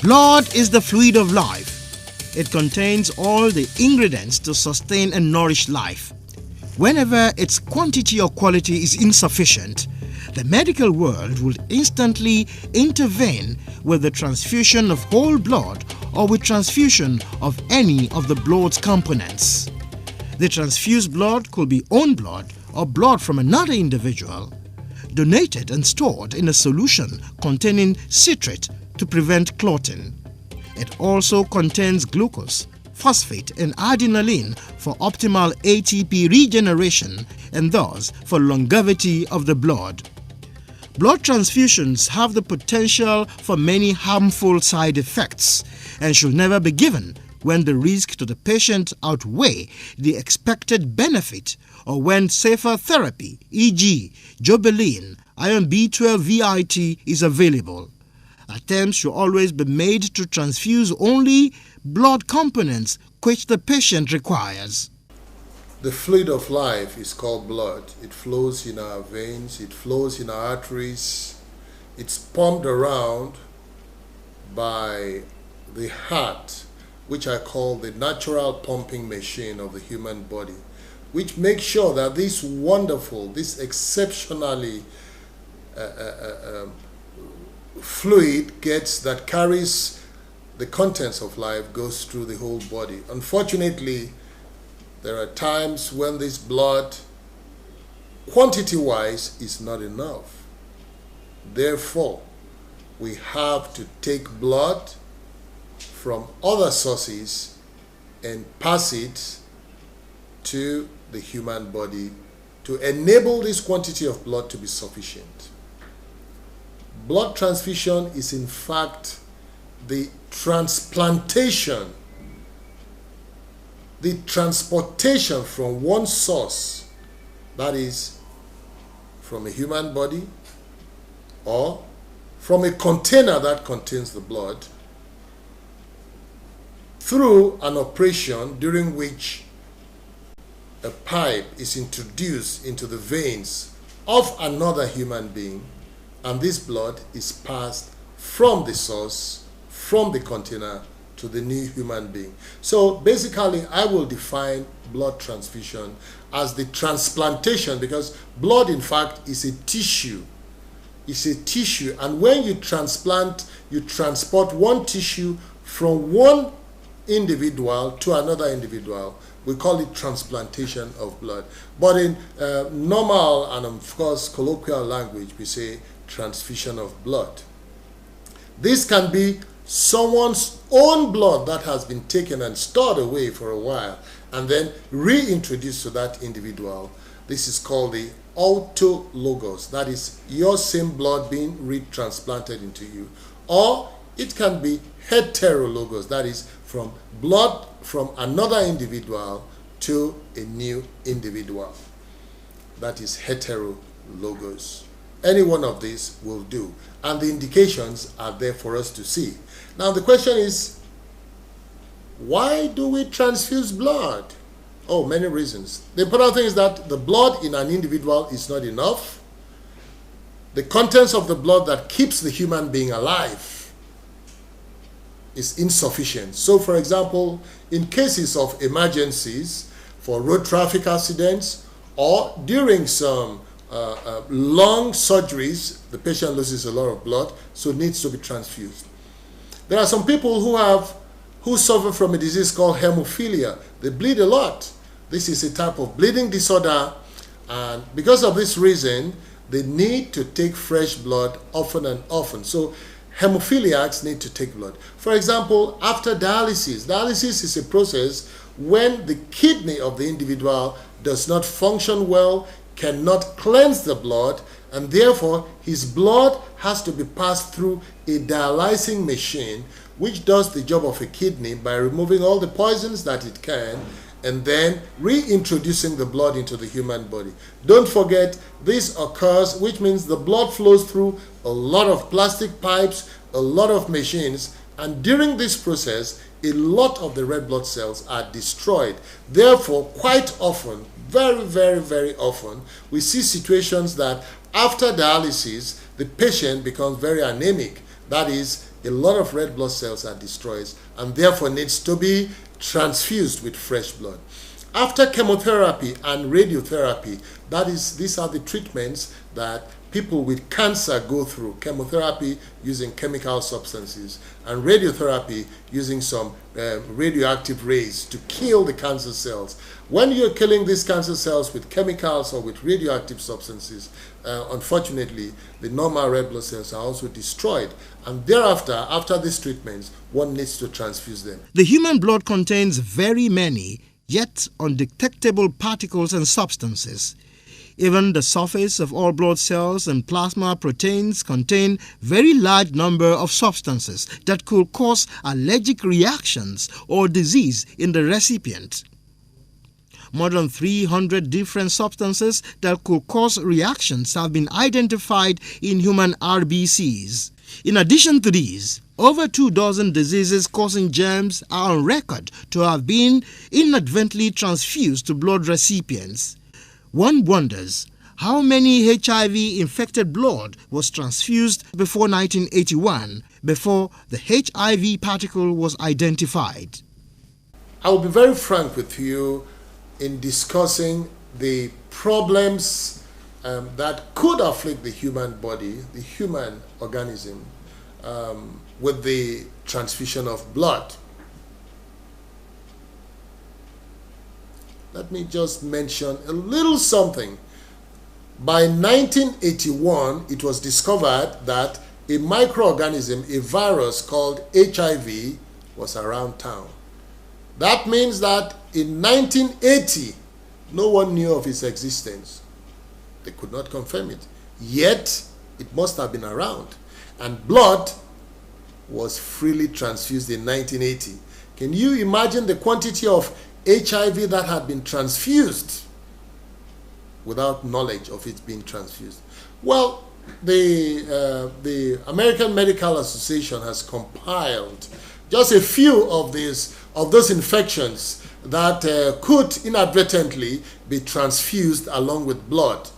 Blood is the fluid of life. It contains all the ingredients to sustain and nourish life. Whenever its quantity or quality is insufficient, the medical world will instantly intervene with the transfusion of whole blood or with transfusion of any of the blood's components. The transfused blood could be own blood or blood from another individual, donated and stored in a solution containing citrate to prevent clotting. It also contains glucose, phosphate and adrenaline for optimal ATP regeneration and thus for longevity of the blood. Blood transfusions have the potential for many harmful side effects and should never be given when the risk to the patient outweigh the expected benefit or when safer therapy, e.g. Jobelyn, iron B12 VIT is available. Attempts should always be made to transfuse only blood components which the patient requires. The fluid of life is called blood. It flows in our veins, it flows in our arteries. It's pumped around by the heart, which I call the natural pumping machine of the human body, which makes sure that this wonderful, this exceptionally fluid that carries the contents of life goes through the whole body. Unfortunately, there are times when this blood, quantity-wise, is not enough. Therefore, we have to take blood from other sources and pass it to the human body to enable this quantity of blood to be sufficient. Blood transfusion is in fact the transplantation, the transportation from one source, that is from a human body or from a container that contains the blood, through an operation during which a pipe is introduced into the veins of another human being, and this blood is passed from the source, from the container, to the new human being. So basically, I will define blood transfusion as the transplantation, because blood, in fact, is a tissue. It's a tissue, and when you transplant, you transport one tissue from one individual to another individual. We call it transplantation of blood. But in normal and, of course, colloquial language, we say transfusion of blood. This can be someone's own blood that has been taken and stored away for a while and then reintroduced to that individual. This is called the autologous. That is your same blood being retransplanted into you. Or it can be heterologous. That is from blood from another individual to a new individual. That is heterologous. Any one of these will do. And the indications are there for us to see. Now the question is, why do we transfuse blood? Oh, many reasons. The important thing is that the blood in an individual is not enough. The contents of the blood that keeps the human being alive is insufficient. So for example, in cases of emergencies, for road traffic accidents, or during some long surgeries, the patient loses a lot of blood, so it needs to be transfused. There are some people who suffer from a disease called hemophilia. They bleed a lot. This is a type of bleeding disorder, and because of this reason, they need to take fresh blood often and often. So hemophiliacs need to take blood. For example, after dialysis. Dialysis is a process when the kidney of the individual does not function well, cannot cleanse the blood, and therefore his blood has to be passed through a dialysing machine which does the job of a kidney by removing all the poisons that it can and then reintroducing the blood into the human body. Don't forget, this occurs, which means the blood flows through a lot of plastic pipes, a lot of machines, and during this process, a lot of the red blood cells are destroyed. Therefore, quite often, very, very, very often, we see situations that after dialysis, the patient becomes very anemic. That is, a lot of red blood cells are destroyed and therefore needs to be transfused with fresh blood. After chemotherapy and radiotherapy, these are the treatments that people with cancer go through. Chemotherapy using chemical substances and radiotherapy using some radioactive rays to kill the cancer cells. When you're killing these cancer cells with chemicals or with radioactive substances, unfortunately, the normal red blood cells are also destroyed. And thereafter, after these treatments, one needs to transfuse them. The human blood contains very many, yet undetectable particles and substances. Even the surface of all blood cells and plasma proteins contain very large number of substances that could cause allergic reactions or disease in the recipient. More than 300 different substances that could cause reactions have been identified in human RBCs. In addition to these, over 24 diseases causing germs are on record to have been inadvertently transfused to blood recipients. One wonders how many HIV-infected blood was transfused before 1981, before the HIV particle was identified. I will be very frank with you in discussing the problems that could afflict the human body, the human organism, with the transfusion of blood. Let me just mention a little something. By 1981, it was discovered that a microorganism, a virus called HIV, was around town. That means that in 1980, no one knew of its existence. They could not confirm it. Yet, it must have been around. And blood was freely transfused in 1980. Can you imagine the quantity of HIV that had been transfused without knowledge of it being transfused? Well, the American Medical Association has compiled just a few of those infections that could inadvertently be transfused along with blood.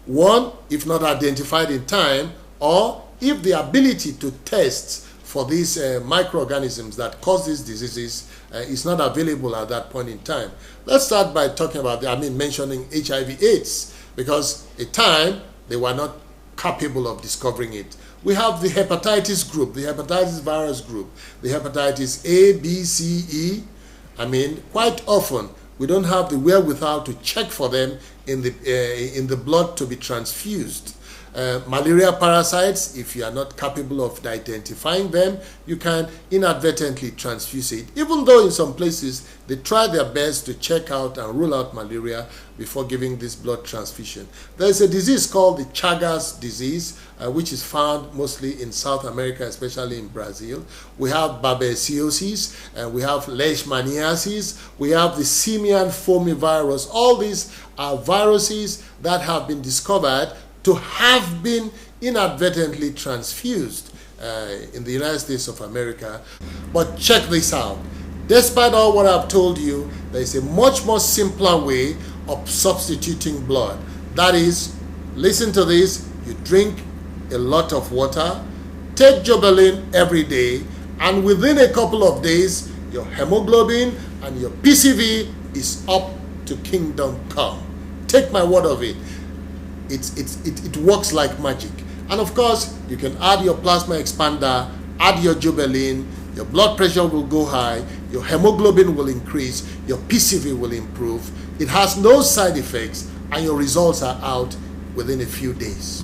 One, if not identified in time, or if the ability to test for these microorganisms that cause these diseases is not available at that point in time. Let's start by talking about, mentioning HIV/AIDS, because at the time they were not capable of discovering it. We have the hepatitis group, the hepatitis virus group, the hepatitis A, B, C, E. Quite often we don't have the wherewithal to check for them in the blood to be transfused. Malaria parasites, if you are not capable of identifying them, you can inadvertently transfuse it, even though in some places they try their best to check out and rule out malaria before giving this blood transfusion. There is a disease called the Chagas disease, which is found mostly in South America, especially in Brazil. We have babesiosis, we have leishmaniasis, we have the simian foamy-virus. All these are viruses that have been discovered to have been inadvertently transfused in the United States of America. But check this out. Despite all what I've told you, there is a much more simpler way of substituting blood. That is, listen to this, you drink a lot of water, take Jobelyn every day, and within a couple of days, your hemoglobin and your PCV is up to kingdom come. Take my word of it. It works like magic. And of course, you can add your plasma expander, add your Jobelyn, your blood pressure will go high, your hemoglobin will increase, your PCV will improve. It has no side effects, and your results are out within a few days.